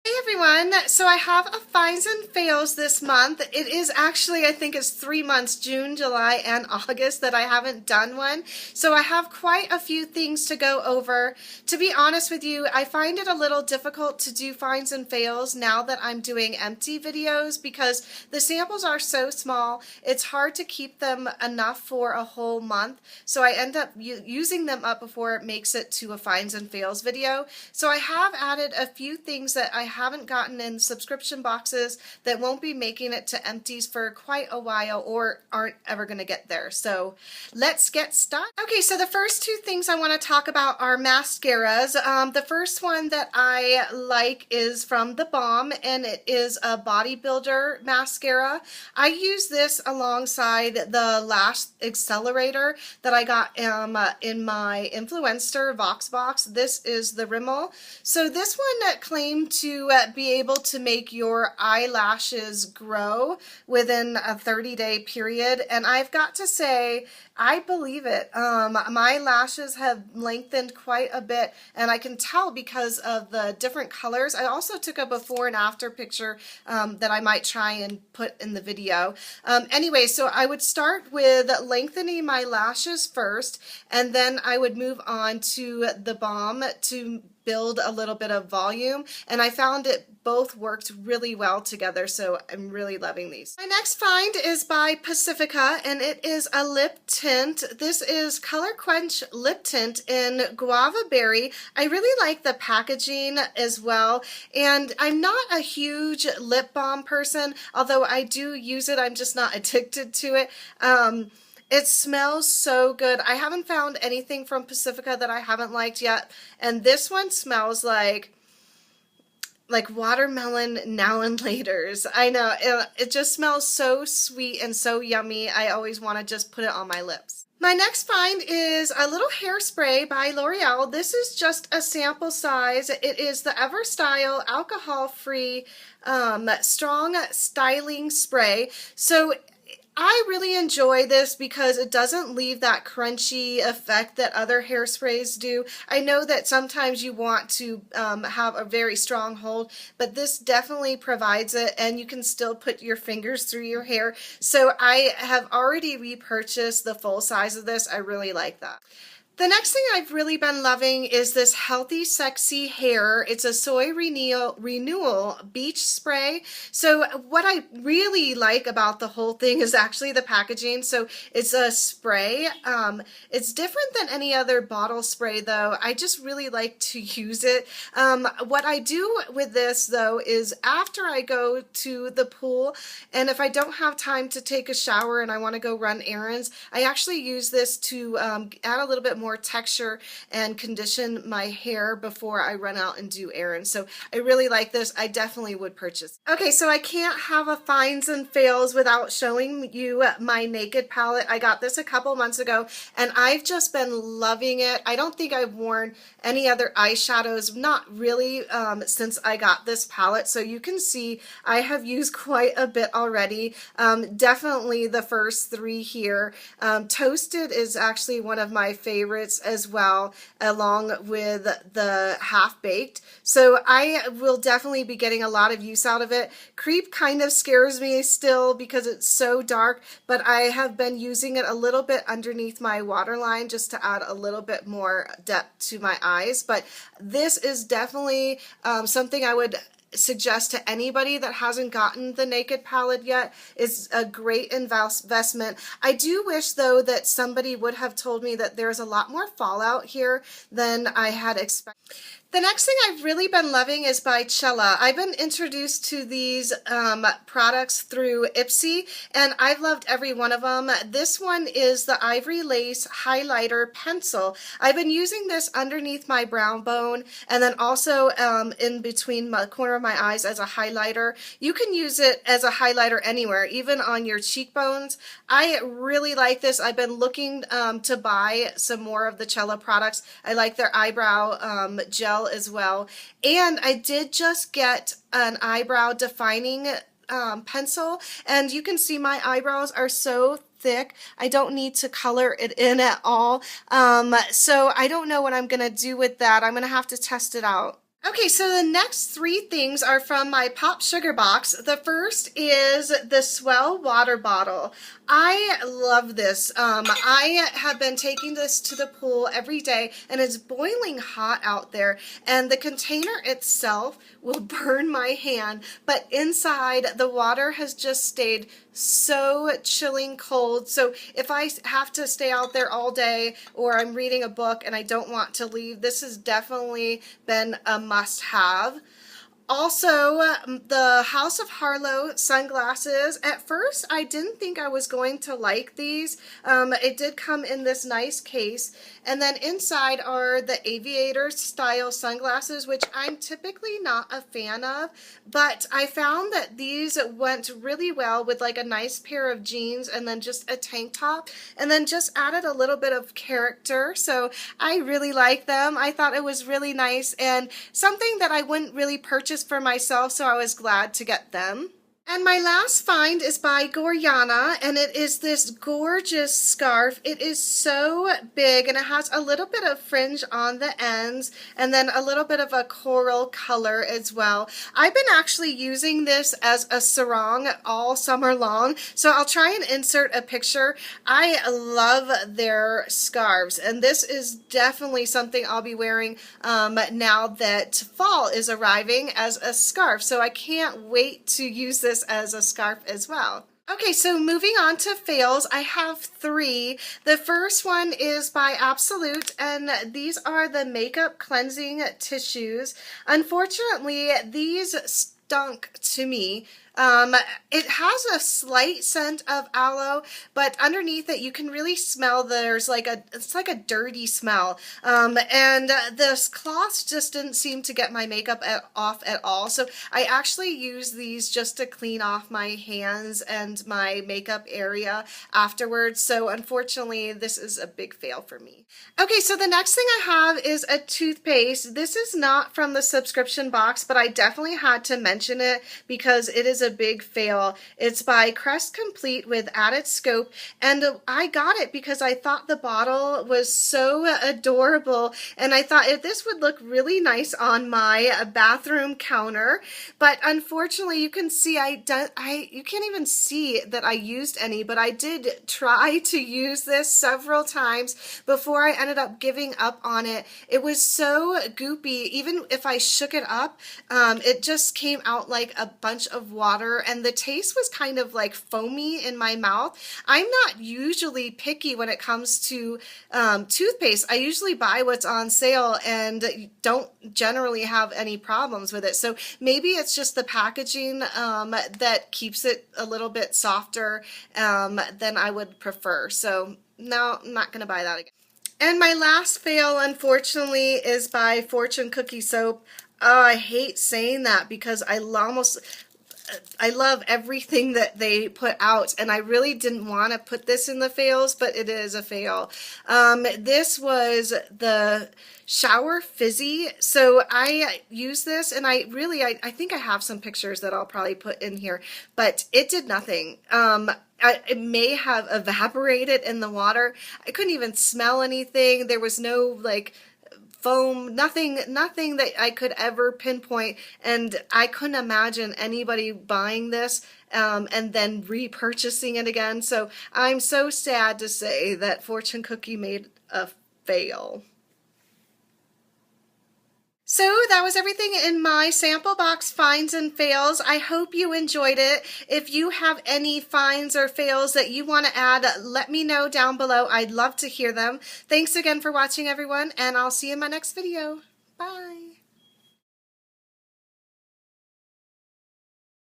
Hey everyone, so I have a finds and fails this month. It is actually, I think it's 3 months, June, July, and August that I haven't done one. So I have quite a few things to go over. To be honest with you, I find it a little difficult to do finds and fails now that I'm doing empty videos because the samples are so small. It's hard to keep them enough for a whole month. So I end up using them up before it makes it to a finds and fails video. So I have added a few things that I haven't gotten in subscription boxes that won't be making it to empties for quite a while or aren't ever going to get there. So let's get started. Okay, so the first two things I want to talk about are mascaras. The first one that I like is from The Balm, and it is a bodybuilder mascara. I use this alongside the Lash Accelerator that I got in my Influencer Voxbox. This is the Rimmel. So this one claimed to be able to make your eyelashes grow within a 30-day period, and I've got to say, I believe it. My lashes have lengthened quite a bit, and I can tell because of the different colors. I also took a before and after picture that I might try and put in the video. Anyway, so I would start with lengthening my lashes first, and then I would move on to the balm to build a little bit of volume, and I found it both worked really well together, so I'm really loving these. My next find is by Pacifica, and it is a lip tint. This is Color Quench Lip Tint in Guava Berry. I really like the packaging as well, and I'm not a huge lip balm person, although I do use it. I'm just not addicted to it. It smells so good. I haven't found anything from Pacifica that I haven't liked yet, and this one smells like watermelon now and laters. I know, it just smells so sweet and so yummy. I always want to just put it on my lips. My next find is a little hairspray by L'Oreal. This is just a sample size. It is the Everstyle alcohol-free strong styling spray. So I really enjoy this because it doesn't leave that crunchy effect that other hairsprays do. I know that sometimes you want to have a very strong hold, but this definitely provides it, and you can still put your fingers through your hair. So I have already repurchased the full size of this. I really like that. The next thing I've really been loving is this Healthy Sexy Hair. It's a soy renewal beach spray. So what I really like about the whole thing is actually the packaging. So it's a spray. It's different than any other bottle spray though. I just really like to use it. What I do with this though is after I go to the pool, and if I don't have time to take a shower and I want to go run errands, I actually use this to add a little bit more texture and condition my hair before I run out and do errands. So I really like this. I definitely would purchase. Okay, so I can't have a finds and fails without showing you my Naked palette. I got this a couple months ago, and I've just been loving it. I don't think I've worn any other eyeshadows, not really, since I got this palette. So you can see I have used quite a bit already. Definitely the first three here. Toasted is actually one of my favorites as well, along with the Half Baked. So I will definitely be getting a lot of use out of it. Creep kind of scares me still because it's so dark, but I have been using it a little bit underneath my waterline just to add a little bit more depth to my eyes. But this is definitely something I would suggest to anybody that hasn't gotten the Naked palette yet. Is a great investment. I do wish though that somebody would have told me that there's a lot more fallout here than I had expected. The next thing I've really been loving is by Cella. I've been introduced to these products through Ipsy, and I've loved every one of them. This one is the Ivory Lace Highlighter Pencil. I've been using this underneath my brow bone and then also in between the corner of my eyes as a highlighter. You can use it as a highlighter anywhere, even on your cheekbones. I really like this. I've been looking to buy some more of the Cella products. I like their eyebrow gel as well, and I did just get an eyebrow defining pencil, and you can see my eyebrows are so thick. I don't need to color it in at all, so I don't know what I'm gonna do with that. I'm gonna have to test it out. Okay, so the next three things are from my Pop Sugar box. The first is the S'well water bottle. I love this. I have been taking this to the pool every day, and it's boiling hot out there, and the container itself will burn my hand, but inside the water has just stayed so chilling cold. So if I have to stay out there all day, or I'm reading a book and I don't want to leave, this has definitely been a must-have. Also, the House of Harlow sunglasses. At first, I didn't think I was going to like these. It did come in this nice case. And then inside are the aviator style sunglasses, which I'm typically not a fan of. But I found that these went really well with like a nice pair of jeans and then just a tank top. And then just added a little bit of character. So I really like them. I thought it was really nice and something that I wouldn't really purchase for myself, so I was glad to get them. And my last find is by Gorjana, and it is this gorgeous scarf. It is so big, and it has a little bit of fringe on the ends, and then a little bit of a coral color as well. I've been actually using this as a sarong all summer long, so I'll try and insert a picture. I love their scarves, and this is definitely something I'll be wearing now that fall is arriving as a scarf, so I can't wait to use this as a scarf as well. Okay, so moving on to fails, I have three. The first one is by Absolute, and these are the makeup cleansing tissues. Unfortunately, these stunk to me. It has a slight scent of aloe, but underneath it you can really smell there's like it's like a dirty smell. And this cloth just didn't seem to get my makeup off at all. So I actually use these just to clean off my hands and my makeup area afterwards. So unfortunately, this is a big fail for me. Okay, so the next thing I have is a toothpaste. This is not from the subscription box, but I definitely had to mention it because it is a big fail. It's by Crest Complete with Added Scope, and I got it because I thought the bottle was so adorable, and I thought if this would look really nice on my bathroom counter. But unfortunately, you can see you can't even see that I used any, but I did try to use this several times before I ended up giving up on it. It was so goopy. Even if I shook it up, it just came out like a bunch of water, and the taste was kind of like foamy in my mouth. I'm not usually picky when it comes to toothpaste. I usually buy what's on sale and don't generally have any problems with it. So maybe it's just the packaging that keeps it a little bit softer than I would prefer. So no, I'm not going to buy that again. And my last fail, unfortunately, is by Fortune Cookie Soap. Oh, I hate saying that because I love everything that they put out, and I really didn't want to put this in the fails, but it is a fail. This was the Shower Fizzy. So I use this, and I think I have some pictures that I'll probably put in here, but it did nothing. It may have evaporated in the water. I couldn't even smell anything. There was no like foam, nothing that I could ever pinpoint, and I couldn't imagine anybody buying this and then repurchasing it again. So I'm so sad to say that Fortune Cookie made a fail. So that was everything in my sample box finds and fails. I hope you enjoyed it. If you have any finds or fails that you want to add, let me know down below. I'd love to hear them. Thanks again for watching, everyone, and I'll see you in my next video. Bye.